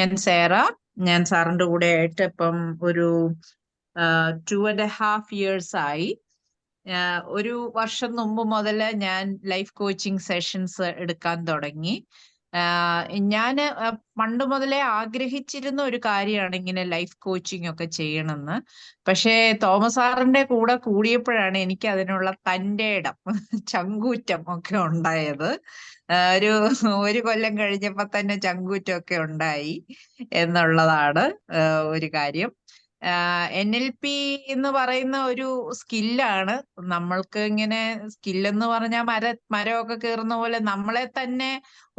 ഞാൻ സേറ. ഞാൻ സാറിന്റെ കൂടെ ആയിട്ട് ഇപ്പം ഒരു 2.5 years ആയി. ഒരു വർഷം മുമ്പ് മുതൽ ഞാൻ ലൈഫ് കോച്ചിങ് സെഷൻസ് എടുക്കാൻ തുടങ്ങി. ഞാൻ പണ്ട് മുതലേ ആഗ്രഹിച്ചിരുന്ന ഒരു കാര്യമാണ് ഇങ്ങനെ ലൈഫ് കോച്ചിങ് ഒക്കെ ചെയ്യണമെന്ന്. പക്ഷേ തോമസ് സാറിന്റെ കൂടെ കൂടിയപ്പോഴാണ് എനിക്ക് അതിനുള്ള തന്റെ ഇടം ചങ്കൂറ്റം ഒക്കെ ഉണ്ടായത്. ഒരു ഒരു കൊല്ലം കഴിഞ്ഞപ്പോ തന്നെ ചങ്കൂറ്റം ഒക്കെ ഉണ്ടായി എന്നുള്ളതാണ് ഒരു കാര്യം. NLP എന്ന് പറയുന്ന ഒരു സ്കില്ലാണ്. നമ്മൾക്ക് ഇങ്ങനെ സ്കില്ലെന്ന് പറഞ്ഞാൽ മരമൊക്കെ കയറുന്ന പോലെ നമ്മളെ തന്നെ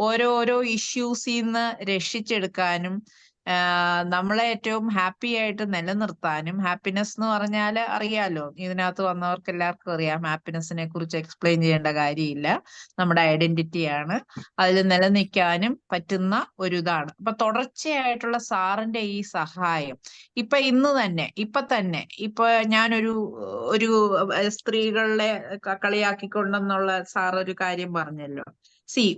ഓരോ ഇഷ്യൂസിന്ന് രക്ഷിച്ചെടുക്കാനും നമ്മളെ ഏറ്റവും ഹാപ്പി ആയിട്ട് നിലനിർത്താനും. ഹാപ്പിനെസ് എന്ന് പറഞ്ഞാൽ അറിയാലോ, ഇതിനകത്ത് വന്നവർക്ക് എല്ലാവർക്കും അറിയാം, ഹാപ്പിനെസ്സിനെ കുറിച്ച് എക്സ്പ്ലെയിൻ ചെയ്യേണ്ട കാര്യമില്ല. നമ്മുടെ ഐഡന്റിറ്റിയാണ്. അതിൽ നിലനിൽക്കാനും പറ്റുന്ന ഒരു ഇതാണ്. അപ്പൊ തുടർച്ചയായിട്ടുള്ള സാറിന്റെ ഈ സഹായം ഇപ്പൊ തന്നെ ഞാനൊരു ഒരു സ്ത്രീകളെ കളിയാക്കിക്കൊണ്ടെന്നുള്ള സാർ ഒരു കാര്യം പറഞ്ഞല്ലോ.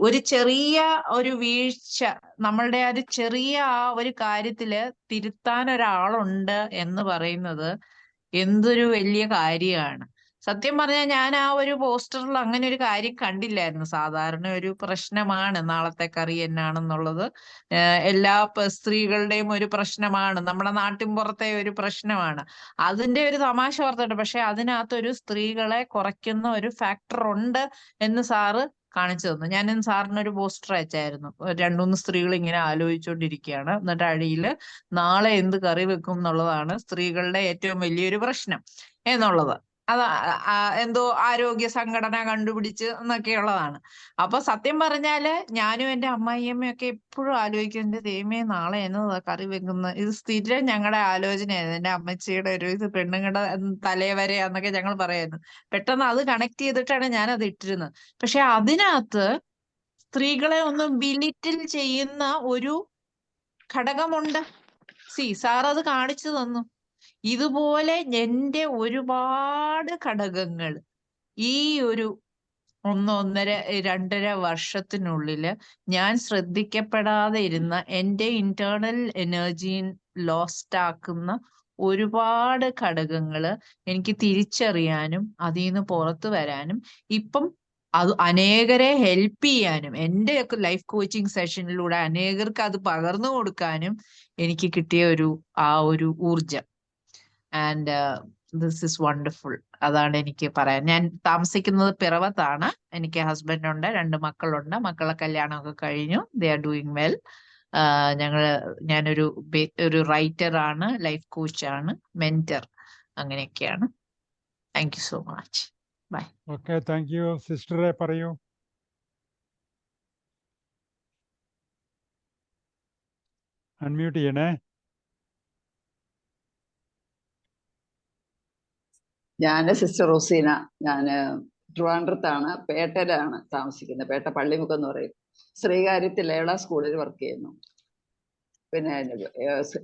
ഒരു ചെറിയ ഒരു വീഴ്ച, നമ്മളുടെ ഒരു ചെറിയ ആ ഒരു കാര്യത്തില് തിരുത്താൻ ഒരാളുണ്ട് എന്ന് പറയുന്നത് എന്തൊരു വലിയ കാര്യമാണ്. സത്യം പറഞ്ഞാൽ ഞാൻ ആ ഒരു പോസ്റ്ററിൽ അങ്ങനെ ഒരു കാര്യം കണ്ടില്ലായിരുന്നു. സാധാരണ ഒരു പ്രശ്നമാണ് നാളത്തെ കറി എന്നാണെന്നുള്ളത്. എല്ലാ സ്ത്രീകളുടെയും ഒരു പ്രശ്നമാണ്, നമ്മുടെ നാട്ടിൻപുറത്തെ ഒരു പ്രശ്നമാണ്. അതിന്റെ ഒരു തമാശ ഓർത്തിട്ട്, പക്ഷെ അതിനകത്തൊരു സ്ത്രീകളെ കുറയ്ക്കുന്ന ഒരു ഫാക്ടർ ഉണ്ട് എന്ന് സാറ് കാണിച്ചു തന്നു. ഞാൻ സാറിന് ഒരു പോസ്റ്റർ അയച്ചായിരുന്നു. 2-3 സ്ത്രീകൾ ഇങ്ങനെ ആലോചിച്ചുകൊണ്ടിരിക്കുകയാണ്. എന്നിട്ട് അടിയിൽ നാളെ എന്ത് കറി വെക്കും എന്നുള്ളതാണ് സ്ത്രീകളുടെ ഏറ്റവും വലിയൊരു പ്രശ്നം എന്നുള്ളത്. അത് എന്തോ ആരോഗ്യ സംഘടന കണ്ടുപിടിച്ച് എന്നൊക്കെയുള്ളതാണ്. അപ്പൊ സത്യം പറഞ്ഞാല് ഞാനും എന്റെ അമ്മായിയമ്മയൊക്കെ എപ്പോഴും ആലോചിക്കും, എന്റെ ദൈവമേ നാളെ എന്നതാ കറി വെക്കുന്ന. ഇത് സ്ഥിരം ഞങ്ങളുടെ ആലോചനയായിരുന്നു. എന്റെ അമ്മച്ചിയുടെ ഒരു ഇത് പെണ്ണുങ്ങളുടെ തലവരെയാന്നൊക്കെ ഞങ്ങൾ പറയായിരുന്നു. പെട്ടെന്ന് അത് കണക്ട് ചെയ്തിട്ടാണ് ഞാൻ അത് ഇട്ടിരുന്നത്. പക്ഷെ അതിനകത്ത് സ്ത്രീകളെ ഒന്ന് ബിലിറ്റിൽ ചെയ്യുന്ന ഒരു ഘടകമുണ്ട്. സാർ അത് കാണിച്ചു തന്നു. ഇതുപോലെ എന്റെ ഒരുപാട് ഘടകങ്ങൾ ഈ ഒരു 1.5-2.5 വർഷത്തിനുള്ളില് ഞാൻ ശ്രദ്ധിക്കപ്പെടാതെ ഇരുന്ന എന്റെ ഇന്റേണൽ എനർജി ലോസ്റ്റ് ആക്കുന്ന ഒരുപാട് ഘടകങ്ങള് എനിക്ക് തിരിച്ചറിയാനും അതിൽ നിന്ന് പുറത്തു വരാനും ഇപ്പം അത് അനേകരെ ഹെൽപ്പ് ചെയ്യാനും എൻ്റെ ലൈഫ് കോച്ചിങ് സെഷനിലൂടെ അനേകർക്ക് അത് പകർന്നു കൊടുക്കാനും എനിക്ക് കിട്ടിയ ആ ഒരു ഊർജം. And this is wonderful. അതാണ് എനിക്ക് പറയാൻ. ഞാൻ താമസിക്കുന്നത് പിറവത്താണ്. എനിക്ക് ഹസ്ബൻഡ് ഉണ്ട്, 2 മക്കളുണ്ട്. മക്കളെ കല്യാണമൊക്കെ കഴിഞ്ഞു. They are doing well. ഞാനൊരു റൈറ്റർ ആണ്, ലൈഫ് കോച്ചാണ്, മെന്റർ, അങ്ങനെയൊക്കെയാണ്. Thank you so much. Bye. Okay, thank you. സിസ്റ്ററെ പറയൂ. അൺമ്യൂട്ട് ചെയ്യണേ. ഞാൻ സിസ്റ്റർ റോസീന. ഞാൻ ട്രിവാൻഡ്രത്താണ്, പേട്ടയിലാണ് താമസിക്കുന്നത്. പേട്ട പള്ളിമുഖം എന്ന് പറയും. ശ്രീകാര്യത്തിൽ ലേള സ്കൂളിൽ വർക്ക് ചെയ്യുന്നു. പിന്നെ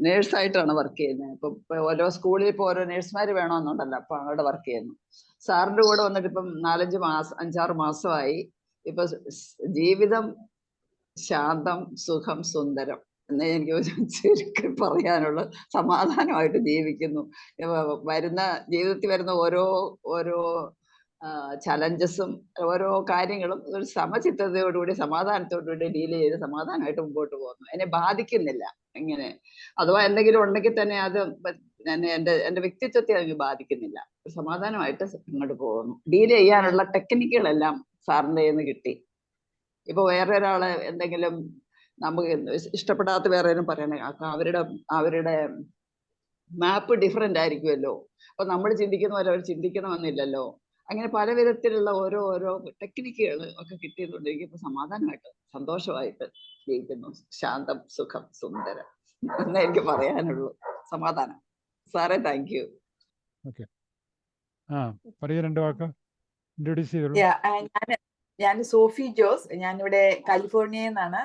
നേഴ്സായിട്ടാണ് വർക്ക് ചെയ്യുന്നത്. ഇപ്പം ഓരോ സ്കൂളിൽ ഇപ്പോൾ ഓരോ നേഴ്സുമാർ വേണമെന്നുണ്ടല്ലോ, അപ്പം അവിടെ വർക്ക് ചെയ്യുന്നു. സാറിൻ്റെ കൂടെ വന്നിട്ട് ഇപ്പം 5-6 മാസമായി. ഇപ്പൊ ജീവിതം ശാന്തം, സുഖം, സുന്ദരം എന്നേ എനിക്ക് ചുരുക്കി പറയാനുള്ള. സമാധാനമായിട്ട് ജീവിക്കുന്നു. ജീവിതത്തിൽ വരുന്ന ഓരോ ചലഞ്ചസും ഓരോ കാര്യങ്ങളും ഒരു സമചിത്തതയോടുകൂടി സമാധാനത്തോടുകൂടി ഡീൽ ചെയ്ത് സമാധാനമായിട്ട് മുമ്പോട്ട് പോകുന്നു. എന്നെ ബാധിക്കുന്നില്ല. ഇങ്ങനെ അഥവാ എന്തെങ്കിലും ഉണ്ടെങ്കിൽ തന്നെ അത് എൻ്റെ വ്യക്തിത്വത്തെ അതിന് ബാധിക്കുന്നില്ല. സമാധാനമായിട്ട് ഇങ്ങോട്ട് പോകുന്നു. ഡീൽ ചെയ്യാനുള്ള ടെക്നിക്കുകളെല്ലാം സാറിൻ്റെ കയ്യിൽ നിന്ന് കിട്ടി. ഇപ്പൊ വേറെ ഒരാള് എന്തെങ്കിലും നമുക്ക് ഇഷ്ടപ്പെടാത്ത വേറെ പറയണേ, അവരുടെ മാപ്പ് ഡിഫറെന്റ് ആയിരിക്കുമല്ലോ. അപ്പൊ നമ്മൾ ചിന്തിക്കുന്ന പോലെ അവർ ചിന്തിക്കണമെന്നില്ലല്ലോ. അങ്ങനെ പല വിധത്തിലുള്ള ഓരോ ടെക്നിക്കുകൾ ഒക്കെ കിട്ടിയതുകൊണ്ട് എനിക്കിപ്പോ സമാധാനമായിട്ട് സന്തോഷമായിട്ട് ജീവിക്കുന്നു. ശാന്തം, സുഖം, സുന്ദരം എന്നേ എനിക്ക് പറയാനുള്ളൂ. സമാധാനം. സാറേ, താങ്ക് യു. ഓക്കെ, പറയൂ, 2 വാക്ക് ഇൻട്രൊഡ്യൂസ് ചെയ്തോളൂ. ഞാൻ സോഫി ജോസ്. ഞാനിവിടെ കാലിഫോർണിയയിൽ നിന്നാണ്.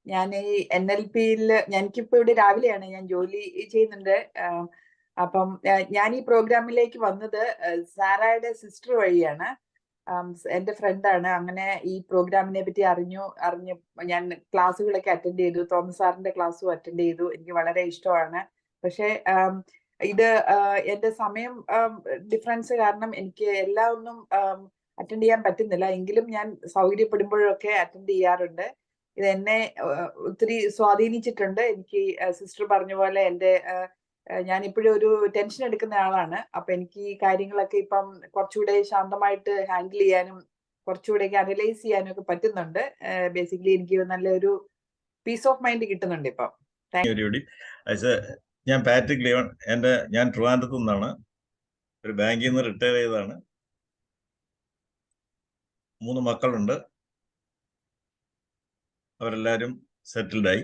ഞാൻ ഈ NLPയിൽ എനിക്കിപ്പോ ഇവിടെ രാവിലെയാണ്, ഞാൻ ജോലി ചെയ്യുന്നുണ്ട്. അപ്പം ഞാൻ ഈ പ്രോഗ്രാമിലേക്ക് വന്നത് സാറയുടെ സിസ്റ്റർ വഴിയാണ്. എൻ്റെ ഫ്രണ്ടാണ്. അങ്ങനെ ഈ പ്രോഗ്രാമിനെ പറ്റി അറിഞ്ഞു ഞാൻ ക്ലാസ്സുകളൊക്കെ അറ്റൻഡ് ചെയ്തു. തോമസ് സാറിന്റെ ക്ലാസ്സും അറ്റൻഡ് ചെയ്തു. എനിക്ക് വളരെ ഇഷ്ടമാണ്. പക്ഷേ ഇത് എൻ്റെ സമയം ഡിഫറൻസ് കാരണം എനിക്ക് എല്ലാം ഒന്നും അറ്റൻഡ് ചെയ്യാൻ പറ്റുന്നില്ല. എങ്കിലും ഞാൻ സൗകര്യപ്പെടുമ്പോഴൊക്കെ അറ്റൻഡ് ചെയ്യാറുണ്ട്. ഇത് എന്നെ ഒത്തിരി സ്വാധീനിച്ചിട്ടുണ്ട്. എനിക്ക് സിസ്റ്റർ പറഞ്ഞ പോലെ ഞാൻ ഇപ്പോഴും ഒരു ടെൻഷൻ എടുക്കുന്ന ആളാണ്. അപ്പൊ എനിക്ക് ഈ കാര്യങ്ങളൊക്കെ ഇപ്പം കുറച്ചുകൂടെ ശാന്തമായിട്ട് ഹാൻഡിൽ ചെയ്യാനും കുറച്ചുകൂടെ അനലൈസ് ചെയ്യാനും ഒക്കെ പറ്റുന്നുണ്ട്. ബേസിക്കലി എനിക്ക് നല്ലൊരു പീസ് ഓഫ് മൈൻഡ് കിട്ടുന്നുണ്ട് ഇപ്പം. ഞാൻ പാട്രിക് ലിയോൺ. ഞാൻ ട്രിവാൻഡ്രത്തു നിന്നാണ്. ഒരു ബാങ്കിൽ നിന്ന് റിട്ടയർ ചെയ്തതാണ്. 3 മക്കളുണ്ട്. അവരെല്ലാവരും സെറ്റിൽഡായി.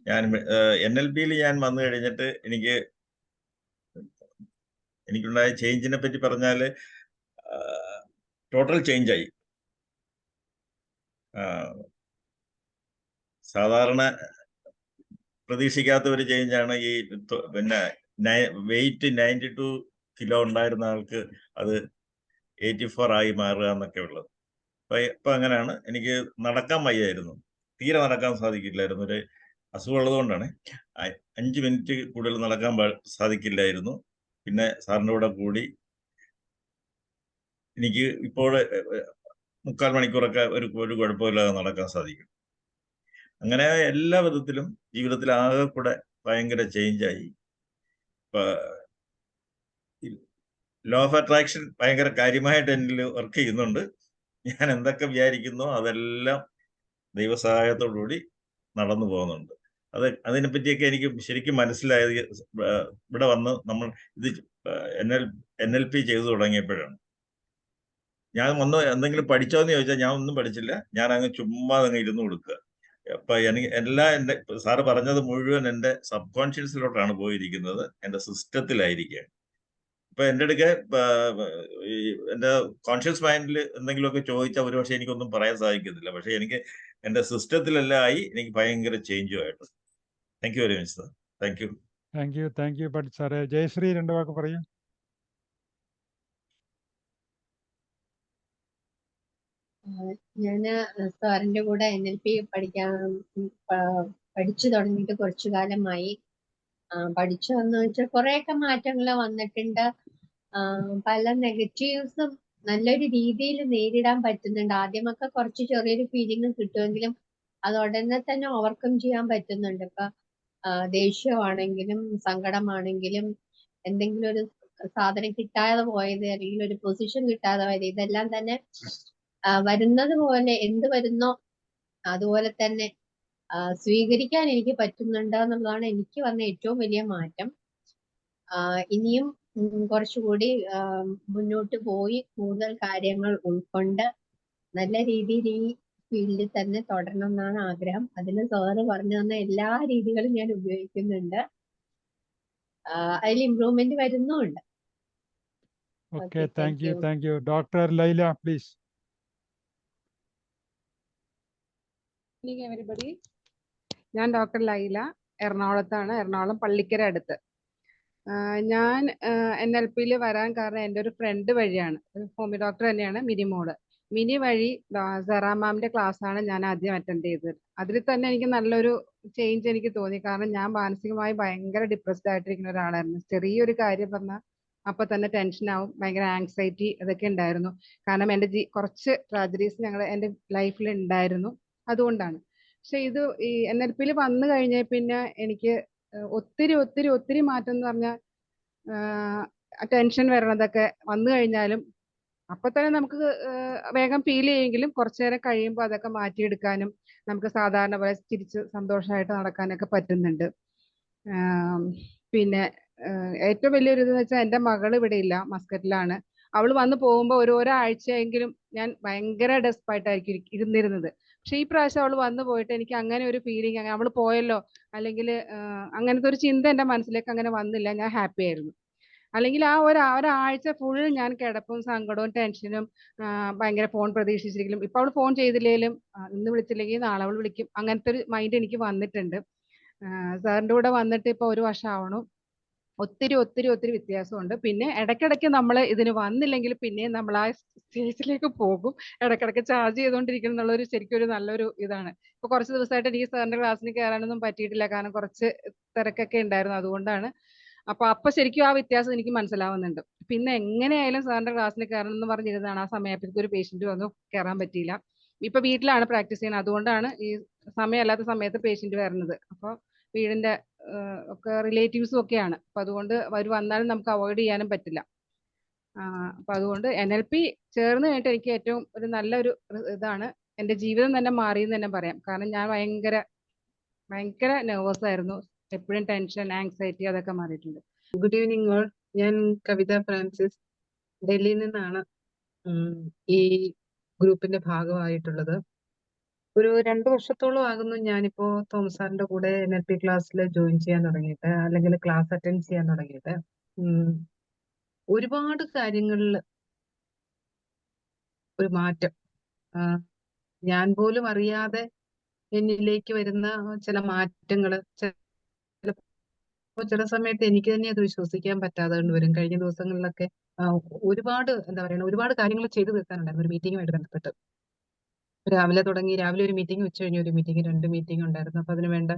ഞാൻ NLPയിൽ ഞാൻ വന്നു കഴിഞ്ഞിട്ട് എനിക്കുണ്ടായ ചേഞ്ചിനെ പറ്റി പറഞ്ഞാൽ ടോട്ടൽ ചേഞ്ചായി. സാധാരണ പ്രതീക്ഷിക്കാത്ത ഒരു ചേഞ്ചാണ്. പിന്നെ വെയിറ്റ് 92 കിലോ ഉണ്ടായിരുന്ന ആൾക്ക് അത് 84 ആയി മാറുക എന്നൊക്കെ ഉള്ളത്. ഇപ്പൊ അങ്ങനെയാണ്. എനിക്ക് നടക്കാൻ വയ്യായിരുന്നു, തീരെ നടക്കാൻ സാധിക്കില്ലായിരുന്നു. ഒരു അസുഖമുള്ളത് കൊണ്ടാണ്. 5 മിനിറ്റ് കൂടുതൽ നടക്കാൻ സാധിക്കില്ലായിരുന്നു. പിന്നെ സാറിൻ്റെ കൂടെ കൂടി എനിക്ക് ഇപ്പോൾ 3/4 മണിക്കൂറൊക്കെ ഒരു കുഴപ്പമില്ലാതെ നടക്കാൻ സാധിക്കും. അങ്ങനെ എല്ലാ വിധത്തിലും ജീവിതത്തിൽ ആകെ കൂടെ ഭയങ്കര ചേഞ്ചായി. ലോ ഓഫ് അട്രാക്ഷൻ ഭയങ്കര കാര്യമായിട്ട് എന്നിൽ വർക്ക് ചെയ്യുന്നുണ്ട്. ഞാൻ എന്തൊക്കെ വിചാരിക്കുന്നോ അതെല്ലാം ദൈവസഹായത്തോടുകൂടി നടന്നു പോകുന്നുണ്ട്. അതിനെപ്പറ്റിയൊക്കെ എനിക്ക് ശരിക്കും മനസ്സിലായത് ഇവിടെ വന്ന് നമ്മൾ ഇത് NLP ചെയ്തു തുടങ്ങിയപ്പോഴാണ്. ഞാൻ എന്തെങ്കിലും പഠിച്ചോന്ന് ചോദിച്ചാൽ ഞാൻ ഒന്നും പഠിച്ചില്ല. ഞാൻ അങ്ങ് ചുമ്മാ അങ്ങ് ഇരുന്ന് കൊടുക്കുക. അപ്പൊ എൻ്റെ സാറ് പറഞ്ഞത് മുഴുവൻ എൻ്റെ സബ് കോൺഷ്യൻസിലോട്ടാണ് പോയിരിക്കുന്നത്, എൻ്റെ സിസ്റ്റത്തിലായിരിക്കുകയാണ്. ഇപ്പൊ എൻ്റെ അടുക്കെ എൻ്റെ കോൺഷ്യസ് മൈൻഡിൽ എന്തെങ്കിലുമൊക്കെ ചോദിച്ചാൽ ഒരുപക്ഷെ എനിക്കൊന്നും പറയാൻ സാധിക്കത്തില്ല. പക്ഷെ എനിക്ക് എൻ്റെ സിസ്റ്റത്തിലെല്ലാം ആയി എനിക്ക് ഭയങ്കര ചേഞ്ചുമായിട്ട്. Thank you very much sir. Thank you. Thank you പഠിച്ച സാറേ. ജയശ്രീ 2 വാക്ക് പറയൂ. ഞാൻ സാറിൻ്റെ കൂടെ NLP പഠിച്ചു തുടങ്ങിയിട്ട് കുറച്ചു കാലമായി. പഠിച്ചു വന്നു വെച്ചാൽ കുറേയൊക്കെ മാറ്റങ്ങൾ വന്നിട്ടുണ്ട്. പല നെഗറ്റീവ്സും നല്ലൊരു രീതിയിൽ നേരിടാൻ പറ്റുന്നുണ്ട്. ആദ്യമൊക്കെ കുറച്ച് ചെറിയൊരു ഫീലിംഗ് കിട്ടുമെങ്കിലും അത് ഉടനെ തന്നെ ഓവർകം ചെയ്യാൻ പറ്റുന്നുണ്ട്. ഇപ്പൊ ദേഷ്യമാണെങ്കിലും സങ്കടമാണെങ്കിലും എന്തെങ്കിലും ഒരു സാധനം കിട്ടാതെ പോയത് അല്ലെങ്കിൽ ഒരു പൊസിഷൻ കിട്ടാതെ പോയത്, ഇതെല്ലാം തന്നെ വരുന്നത് പോലെ എന്ത് വരുന്നോ അതുപോലെ തന്നെ സ്വീകരിക്കാൻ എനിക്ക് പറ്റുന്നുണ്ട് എന്നുള്ളതാണ് എനിക്ക് വന്ന ഏറ്റവും വലിയ മാറ്റം. ഇനിയും കുറച്ചുകൂടി മുന്നോട്ട് പോയി കൂടുതൽ കാര്യങ്ങൾ ഉൾക്കൊണ്ട് നല്ല രീതിയിൽ ഈ ഫീൽഡിൽ തന്നെ തുടരണം എന്നാണ് ആഗ്രഹം. അതിന് സാറ് പറഞ്ഞു തന്ന എല്ലാ രീതികളും ഞാൻ ഉപയോഗിക്കുന്നുണ്ട്. അതിൽ ഇംപ്രൂവ്മെന്റ് വരുന്നുമുണ്ട്. Okay, thank you. Doctor Laila please. Everybody, ഞാൻ ഡോക്ടർ ലൈല, എറണാകുളത്താണ്. എറണാകുളം പള്ളിക്കര അടുത്ത്. ഞാൻ NLPയിൽ വരാൻ കാരണം എൻ്റെ ഒരു ഫ്രണ്ട് വഴിയാണ്. ഒരു ഹോമിയോ ഡോക്ടർ തന്നെയാണ്, മിനിമോള്. മിനി വഴി സെറാ മാമിൻ്റെ ക്ലാസ്സാണ് ഞാൻ ആദ്യം അറ്റൻഡ് ചെയ്തത്. അതിൽ തന്നെ എനിക്ക് നല്ലൊരു ചേഞ്ച് എനിക്ക് തോന്നി. കാരണം ഞാൻ മാനസികമായി ഭയങ്കര ഡിപ്രസ്ഡ് ആയിട്ടിരിക്കുന്ന ഒരാളായിരുന്നു. ചെറിയൊരു കാര്യം പറഞ്ഞാൽ അപ്പോൾ തന്നെ ടെൻഷനാവും, ഭയങ്കര ആങ്സൈറ്റി അതൊക്കെ ഉണ്ടായിരുന്നു. കാരണം എൻ്റെ കുറച്ച് ട്രാജഡീസ് എൻ്റെ ലൈഫിൽ ഉണ്ടായിരുന്നു. അതുകൊണ്ടാണ്. പക്ഷെ ഇത് ഈ NLPയിൽ വന്നു കഴിഞ്ഞ പിന്നെ എനിക്ക് ഒത്തിരി മാറ്റം എന്ന് പറഞ്ഞാൽ ടെൻഷൻ വരണതൊക്കെ വന്നു കഴിഞ്ഞാലും അപ്പൊ തന്നെ നമുക്ക് വേഗം ഫീൽ ചെയ്യുമെങ്കിലും കുറച്ചു നേരം കഴിയുമ്പോൾ അതൊക്കെ മാറ്റിയെടുക്കാനും നമുക്ക് സാധാരണ പോലെ ചിരിച്ച് സന്തോഷമായിട്ട് നടക്കാനൊക്കെ പറ്റുന്നുണ്ട്. പിന്നെ ഏറ്റവും വലിയൊരു ഇതെന്ന് വെച്ചാൽ എൻ്റെ മകൾ ഇവിടെ ഇല്ല, മസ്കറ്റിലാണ്. അവൾ വന്ന് പോകുമ്പോൾ ഒരാഴ്ചയെങ്കിലും ഞാൻ ഭയങ്കര ഡെസ്പായിട്ടായിരിക്കും ഇരുന്നിരുന്നത്. പക്ഷെ ഈ പ്രാവശ്യം അവൾ വന്നു പോയിട്ട് എനിക്ക് അങ്ങനെ ഒരു ഫീലിംഗ്, അവൾ പോയല്ലോ അല്ലെങ്കിൽ അങ്ങനത്തെ ഒരു ചിന്ത എൻ്റെ മനസ്സിലേക്ക് അങ്ങനെ വന്നില്ല. ഞാൻ ഹാപ്പി ആയിരുന്നു. അല്ലെങ്കിൽ ആ ഒരാഴ്ച ഫുൾ ഞാൻ കിടപ്പും സങ്കടവും ടെൻഷനും ഭയങ്കര ഫോൺ പ്രതീക്ഷിച്ചിരിക്കലും. ഇപ്പൊ അവൾ ഫോൺ ചെയ്തില്ലെങ്കിലും ഇന്ന് വിളിച്ചില്ലെങ്കിൽ നാളെ അവൾ വിളിക്കും, അങ്ങനത്തെ ഒരു മൈൻഡ് എനിക്ക് വന്നിട്ടുണ്ട്. സാറിൻ്റെ കൂടെ വന്നിട്ട് ഇപ്പൊ 1 വർഷം ആവണം. ഒത്തിരി ഒത്തിരി ഒത്തിരി വ്യത്യാസമുണ്ട്. പിന്നെ ഇടയ്ക്കിടയ്ക്ക് നമ്മൾ ഇതിന് വന്നില്ലെങ്കിൽ പിന്നെയും നമ്മൾ ആ സ്റ്റേജിലേക്ക് പോകും. ഇടയ്ക്കിടയ്ക്ക് ചാർജ് ചെയ്തുകൊണ്ടിരിക്കണം എന്നുള്ളൊരു ശരിക്കും ഒരു നല്ലൊരു ഇതാണ്. ഇപ്പൊ കുറച്ച് ദിവസമായിട്ട് എനിക്ക് സാറിന്റെ ക്ലാസ്സിന് കയറാനൊന്നും പറ്റിയിട്ടില്ല, കാരണം കുറച്ച് തിരക്കൊക്കെ ഉണ്ടായിരുന്നു, അതുകൊണ്ടാണ്. അപ്പൊ ശരിക്കും ആ വ്യത്യാസം എനിക്ക് മനസ്സിലാവുന്നുണ്ട്. പിന്നെ എങ്ങനെയായാലും സാറിന്റെ ക്ലാസ്സിന് കയറണം എന്ന് പറഞ്ഞിരുന്നതാണ്. ആ സമയത്തേക്ക് ഒരു പേഷ്യന്റ് വന്നു, കയറാൻ പറ്റിയില്ല. ഇപ്പൊ വീട്ടിലാണ് പ്രാക്ടീസ് ചെയ്യുന്നത്, അതുകൊണ്ടാണ് ഈ സമയമല്ലാത്ത സമയത്ത് പേഷ്യന്റ് വരുന്നത്. അപ്പൊ വീടിന്റെ ഒക്കെ റിലേറ്റീവ്സും ഒക്കെയാണ്. അപ്പൊ അതുകൊണ്ട് അവർ വന്നാലും നമുക്ക് അവോയ്ഡ് ചെയ്യാനും പറ്റില്ല. അപ്പൊ അതുകൊണ്ട് NLP ചേർന്ന് കഴിഞ്ഞിട്ട് എനിക്ക് ഏറ്റവും ഒരു നല്ലൊരു ഇതാണ്. എന്റെ ജീവിതം തന്നെ മാറിയെന്ന് തന്നെ പറയാം. കാരണം ഞാൻ ഭയങ്കര നെർവസ് ആയിരുന്നു. എപ്പോഴും ടെൻഷൻ, ആങ്സൈറ്റി അതൊക്കെ മാറിയിട്ടുണ്ട്. Good evening all. ഞാൻ കവിത ഫ്രാൻസിസ്, ഡൽഹിയിൽ നിന്നാണ് ഈ ഗ്രൂപ്പിന്റെ ഭാഗമായിട്ടുള്ളത്. ഒരു 2 വർഷത്തോളം ആകുന്നു ഞാനിപ്പോ തോമസ് സാറിന്റെ കൂടെ NLP ക്ലാസ്സിൽ ജോയിൻ ചെയ്യാൻ തുടങ്ങിയിട്ട്, അല്ലെങ്കിൽ ക്ലാസ് അറ്റൻഡ് ചെയ്യാൻ തുടങ്ങിയിട്ട്. ഒരുപാട് കാര്യങ്ങളിൽ ഒരു മാറ്റം, ഞാൻ പോലും അറിയാതെ എന്നിലേക്ക് വരുന്ന ചില മാറ്റങ്ങൾ, ചില സമയത്ത് എനിക്ക് തന്നെ അത് വിശ്വസിക്കാൻ പറ്റാതെ വരും. കഴിഞ്ഞ ദിവസങ്ങളിലൊക്കെ ഒരുപാട് ഒരുപാട് കാര്യങ്ങൾ ചെയ്തു തീർക്കാനുണ്ടായിരുന്നു ഒരു മീറ്റിങ്ങുമായിട്ട് ബന്ധപ്പെട്ട്. രാവിലെ തുടങ്ങി, രാവിലെ ഒരു മീറ്റിംഗ്, ഉച്ച കഴിഞ്ഞ ഒരു മീറ്റിംഗ്, 2 മീറ്റിംഗ് ഉണ്ടായിരുന്നു. അപ്പൊ അതിന് വേണ്ട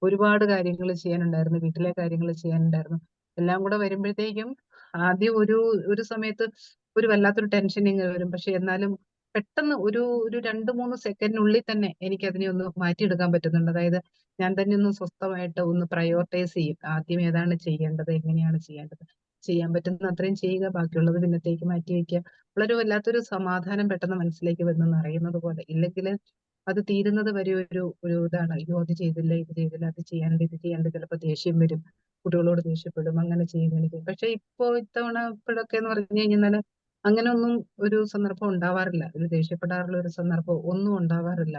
ഒരുപാട് കാര്യങ്ങൾ ചെയ്യാനുണ്ടായിരുന്നു, വീട്ടിലെ കാര്യങ്ങൾ ചെയ്യാനുണ്ടായിരുന്നു. എല്ലാം കൂടെ വരുമ്പോഴത്തേക്കും ആദ്യം ഒരു സമയത്ത് ഒരു വല്ലാത്തൊരു ടെൻഷൻ ഇങ്ങനെ വരും. പക്ഷെ എന്നാലും പെട്ടെന്ന് ഒരു 2-3 സെക്കൻഡിനുള്ളിൽ തന്നെ എനിക്ക് അതിനെ ഒന്ന് മാറ്റിയെടുക്കാൻ പറ്റുന്നുണ്ട്. അതായത് ഞാൻ തന്നെ ഒന്ന് സ്വസ്ഥമായിട്ട് ഒന്ന് പ്രയോറിറ്റൈസ് ചെയ്യും. ആദ്യം ഏതാണ് ചെയ്യേണ്ടത്, എങ്ങനെയാണ് ചെയ്യേണ്ടത്, ചെയ്യാൻ പറ്റുന്ന അത്രയും ചെയ്യുക, ബാക്കിയുള്ളത് പിന്നത്തേക്ക് മാറ്റി വെക്കുക. വളരെ വല്ലാത്തൊരു സമാധാനം പെട്ടെന്ന് മനസ്സിലേക്ക് വരുന്നെന്ന് അറിയുന്നത് പോലെ. ഇല്ലെങ്കിൽ അത് തീരുന്നത് വരെ ഒരു ഇതാണ്, അയ്യോ അത് ചെയ്തില്ല, ഇത് ചെയ്തില്ല, അത് ചെയ്യാണ്ട്, ഇത് ചെയ്യാണ്ട്, ചിലപ്പോൾ ദേഷ്യം വരും, കുട്ടികളോട് ദേഷ്യപ്പെടും, അങ്ങനെ ചെയ്യുന്നത്. പക്ഷെ ഇത്തവണ ഇപ്പോഴൊക്കെ എന്ന് പറഞ്ഞു കഴിഞ്ഞാൽ അങ്ങനെ ഒന്നും ഒരു സന്ദർഭം ഉണ്ടാവാറില്ല. ഒരു ദേഷ്യപ്പെടാറുള്ള ഒരു സന്ദർഭം ഒന്നും ഉണ്ടാവാറില്ല.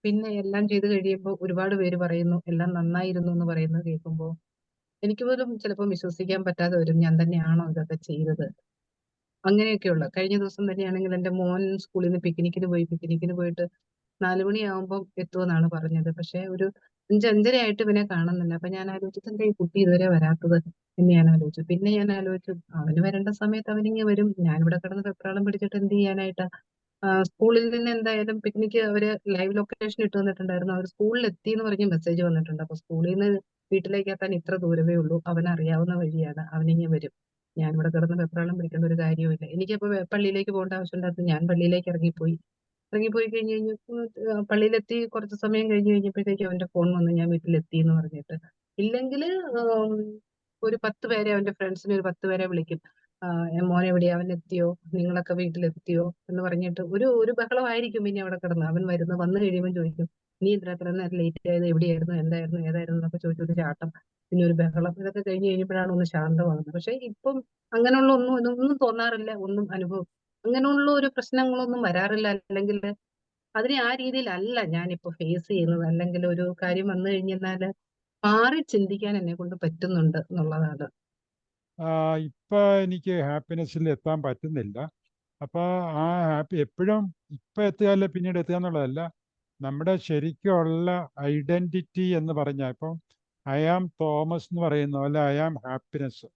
പിന്നെ എല്ലാം ചെയ്ത് കഴിയുമ്പോൾ ഒരുപാട് പേര് പറയുന്നു എല്ലാം നന്നായിരുന്നു എന്ന് പറയുന്നത് കേൾക്കുമ്പോൾ എനിക്ക് പോലും ചിലപ്പോൾ വിശ്വസിക്കാൻ പറ്റാതെ വരും, ഞാൻ തന്നെയാണോ ഇതൊക്കെ ചെയ്തത്. അങ്ങനെയൊക്കെയുള്ള. കഴിഞ്ഞ ദിവസം തന്നെയാണെങ്കിൽ എൻ്റെ മോൻ സ്കൂളിൽ നിന്ന് പിക്നിക്കിന് പോയിട്ട് 4 മണിയാവുമ്പം എത്തുമെന്നാണ് പറഞ്ഞത്. പക്ഷെ ഒരു 5-5:30 ആയിട്ട് ഇവനെ കാണുന്നില്ല. അപ്പൊ ഞാൻ ആലോചിച്ചത് എന്താ ഈ കുട്ടി ഇതുവരെ വരാത്തത് എന്ന് ഞാൻ ആലോചിച്ചു. പിന്നെ ഞാൻ ആലോചിച്ചു, അവന് വരേണ്ട സമയത്ത് അവനിങ്ങ് വരും, ഞാനിവിടെ കിടന്ന് വെപ്രാളം പിടിച്ചിട്ട് എന്ത് ചെയ്യാനായിട്ടാ. സ്കൂളിൽ നിന്ന് എന്തായാലും പിക്നിക്ക് അവര് ലൈവ് ലൊക്കേഷൻ ഇട്ട് തന്നിട്ടുണ്ടായിരുന്നു. അവർ സ്കൂളിൽ എത്തി എന്ന് പറഞ്ഞ് മെസ്സേജ് വന്നിട്ടുണ്ട്. അപ്പൊ സ്കൂളിൽ നിന്ന് വീട്ടിലേക്ക് എത്താൻ ഇത്ര ദൂരമേ ഉള്ളൂ, അവനറിയാവുന്ന വഴിയാണ്, അവനിങ്ങ് വരും. ഞാനിവിടെ കിടന്ന് വെപ്രാളം പിടിക്കേണ്ട ഒരു കാര്യവുമില്ല. എനിക്കപ്പോ പള്ളിയിലേക്ക് പോകേണ്ട ആവശ്യമുണ്ടായിരുന്നു. ഞാൻ പള്ളിയിലേക്ക് ഇറങ്ങിപ്പോയി കഴിഞ്ഞ് പള്ളിയിലെത്തി കുറച്ച് സമയം കഴിഞ്ഞ് കഴിഞ്ഞപ്പോഴത്തേക്ക് അവന്റെ ഫോൺ വന്നു, ഞാൻ വീട്ടിലെത്തി എന്ന് പറഞ്ഞിട്ട്. ഇല്ലെങ്കിൽ ഒരു 10 പേരെ, അവന്റെ ഫ്രണ്ട്സിനെ ഒരു 10 പേരെ വിളിക്കും. മോൻ എവിടെയാ, അവൻ എത്തിയോ, നിങ്ങളൊക്കെ വീട്ടിലെത്തിയോ എന്ന് പറഞ്ഞിട്ട് ഒരു ബഹളമായിരിക്കും. പിന്നെ അവിടെ കിടന്ന് അവൻ വന്നു കഴിയുമ്പോൾ ചോദിക്കും, നീ ഇത്ര നേരം ലേറ്റ് ആയത്, എവിടെയായിരുന്നു, എന്തായിരുന്നു, ഏതായിരുന്നു എന്നൊക്കെ ചോദിച്ചൊരു ചാട്ടം, പിന്നെ ഒരു ബഹളം. ഇതൊക്കെ കഴിഞ്ഞ് കഴിയുമ്പോഴാണ് ഒന്ന് ശാന്തമാകുന്നത്. പക്ഷെ ഇപ്പം അങ്ങനെയുള്ള ഒന്നും തോന്നാറില്ല, ഒന്നും അങ്ങനെയുള്ള ഒരു പ്രശ്നങ്ങളൊന്നും വരാറില്ല. അല്ലെങ്കിൽ അതിനെ ആ രീതിയിലല്ല ഞാനിപ്പോ ഫേസ് ചെയ്യുന്നത്. അല്ലെങ്കിൽ ഒരു കാര്യം വന്നു കഴിഞ്ഞാല് മാറി ചിന്തിക്കാൻ എന്നെ കൊണ്ട് പറ്റുന്നുണ്ട് എന്നുള്ളതാണ്. ഇപ്പൊ എനിക്ക് ഹാപ്പിനെസ്സിൽ എത്താൻ പറ്റുന്നില്ല. അപ്പൊ ആ ഹാപ്പി എപ്പോഴും ഇപ്പൊ എത്തുകയല്ല പിന്നീട് എത്തുക എന്നുള്ളതല്ല, നമ്മുടെ ശരിക്കുള്ള ഐഡന്റിറ്റി എന്ന് പറഞ്ഞാൽ ഇപ്പം ഐ ആം തോമസ് എന്ന് പറയുന്ന പോലെ ഐ ആം ഹാപ്പിനെസ്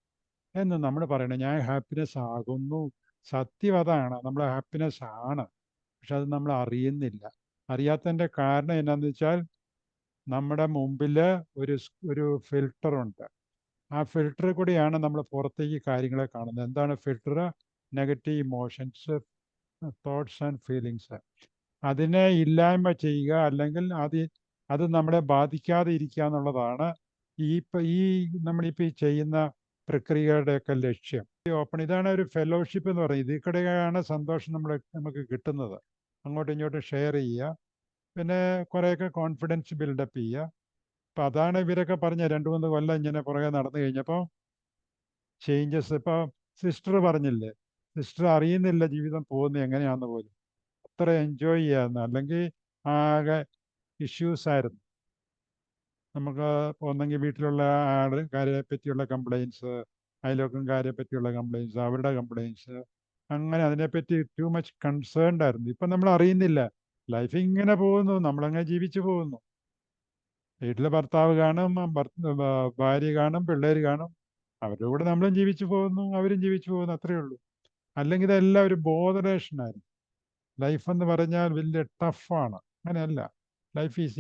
എന്ന് നമ്മൾ പറയണം. ഞാൻ ഹാപ്പിനെസ് ആകുന്നു. സത്യം അതാണ്, നമ്മൾ ഹാപ്പിനെസ് ആണ്. പക്ഷെ അത് നമ്മൾ അറിയുന്നില്ല. അറിയാത്തതിൻ്റെ കാരണം എന്നാന്ന് വെച്ചാൽ നമ്മുടെ മുമ്പിൽ ഒരു ഫിൽട്ടറുണ്ട്. ആ ഫിൽട്ടർ കൂടിയാണ് നമ്മൾ പുറത്തേക്ക് കാര്യങ്ങളെ കാണുന്നത്. എന്താണ് filter? Negative emotions, thoughts and feelings. അതിനെ ഇല്ലായ്മ ചെയ്യുക, അല്ലെങ്കിൽ അത് നമ്മളെ ബാധിക്കാതെ ഇരിക്കുക എന്നുള്ളതാണ് ഈ നമ്മളിപ്പോൾ ഈ ചെയ്യുന്ന പ്രക്രിയയുടെയൊക്കെ ലക്ഷ്യം. ഇതാണ് ഒരു ഫെലോഷിപ്പ് എന്ന് പറയുന്നത്. ഇതിൽ കൂടെയാണ് സന്തോഷം നമുക്ക് കിട്ടുന്നത്. അങ്ങോട്ടും ഇങ്ങോട്ടും ഷെയർ ചെയ്യുക, പിന്നെ കുറേയൊക്കെ കോൺഫിഡൻസ് ബിൽഡപ്പ് ചെയ്യുക. അപ്പം അതാണ് ഇവരൊക്കെ പറഞ്ഞ 2-3 കൊല്ലം ഇങ്ങനെ പുറകെ നടന്നു കഴിഞ്ഞപ്പോൾ ചേഞ്ചസ്. ഇപ്പോൾ സിസ്റ്റർ പറഞ്ഞില്ലേ, സിസ്റ്റർ അറിയുന്നില്ല ജീവിതം പോകുന്നത് എങ്ങനെയാണെന്ന് പോലും. അത്ര എൻജോയ് ചെയ്യാമെന്ന്. അല്ലെങ്കിൽ ആകെ ഇഷ്യൂസ് ആയിരുന്നു. നമുക്ക് ഒന്നെങ്കിൽ വീട്ടിലുള്ള ആൾക്കാരെ പറ്റിയുള്ള കംപ്ലയിൻസ്, അയൽവക്കംകാരെ പറ്റിയുള്ള കംപ്ലയിൻസ്, അവരുടെ കംപ്ലയിൻസ്, അങ്ങനെ അതിനെപ്പറ്റി ടു മച്ച് കൺസേൺഡ് ആയിരുന്നു. ഇപ്പം നമ്മൾ അറിയുന്നില്ല, ലൈഫ് ഇങ്ങനെ പോകുന്നു, നമ്മളങ്ങനെ ജീവിച്ചു പോകുന്നു. വീട്ടിൽ ഭർത്താവ് കാണും, ഭാര്യ കാണും, പിള്ളേർ കാണും, അവരുടെ കൂടെ നമ്മളും ജീവിച്ചു പോകുന്നു, അവരും ജീവിച്ചു പോകുന്നു, അത്രയേ ഉള്ളൂ. അല്ലെങ്കിൽ ഇതെല്ലാം ഒരു ബോധറേഷനായിരുന്നു. ലൈഫ് എന്ന് പറഞ്ഞാൽ വലിയ ടഫാണ്. അങ്ങനെയല്ല. Life is